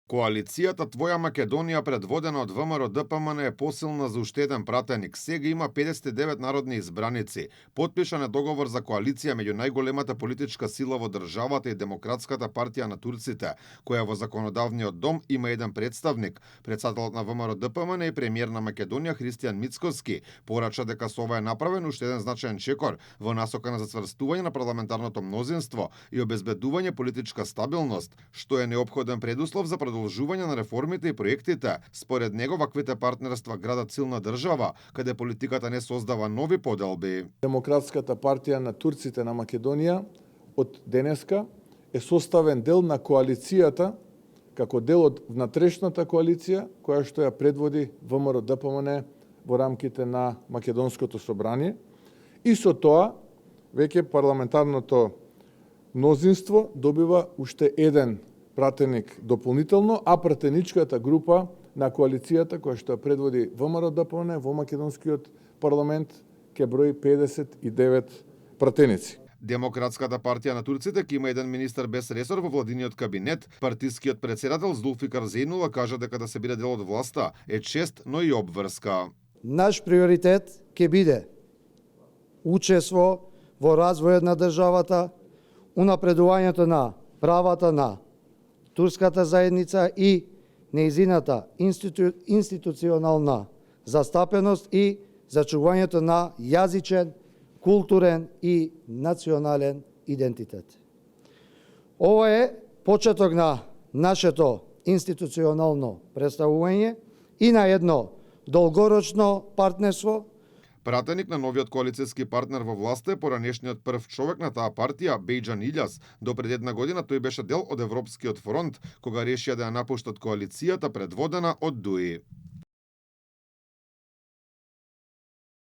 Коалицијата Твоја Македонија, предводена од ВМРО ДПМН, е посилна за уште еден пратеник. Сега има 59 народни избраници. Потпишан е договор за коалиција меѓу најголемата политичка сила во државата и Демократската партија на турците, која во законодавниот дом има еден представник. Претседателот на ВМРО ДПМН и премиер на Македонија Христијан Мицкоски порача дека со ова е направен уште еден значаен чекор во насока на зацврстување на парламентарното мнозинство и обезбедување политичка стабилност, што е неопходен предуслов за продолжување на реформите и проектите. Според него, ваквите партнерства градат силна држава, каде политиката не создава нови поделби. Демократската партија на турците на Македонија од денеска е составен дел на коалицијата, како дел од внатрешната коалиција, која што ја предводи ВМРО ДПМН во рамките на Македонското собрание. И со тоа, веќе парламентарното мнозинство добива уште еден пратеник дополнително, а пратеничката група на коалицијата која што ја предводи ВМРО ДПМН во македонскиот парламент ќе брои 59 пратеници. Демократската партија на турците ќе има еден министер без ресор во владиниот кабинет. Партискиот претседател Зулфикар Зејнула кажа дека да се биде дел од власта е чест, но и обврска. Наш приоритет ќе биде учество во развојот на државата, унапредувањето на правата на турската заедница и нејзината институционална застапеност и зачувањето на јазичен, културен и национален идентитет. Ова е почеток на нашето институционално представување и на едно долгорочно партнерство. Пратеник на новиот коалицијски партнер во власта е поранешниот прв човек на таа партија, Бејџан Илјас. До пред една година тој беше дел од Европскиот фронт, кога решија да ја напуштат коалицијата предводена од ДУИ.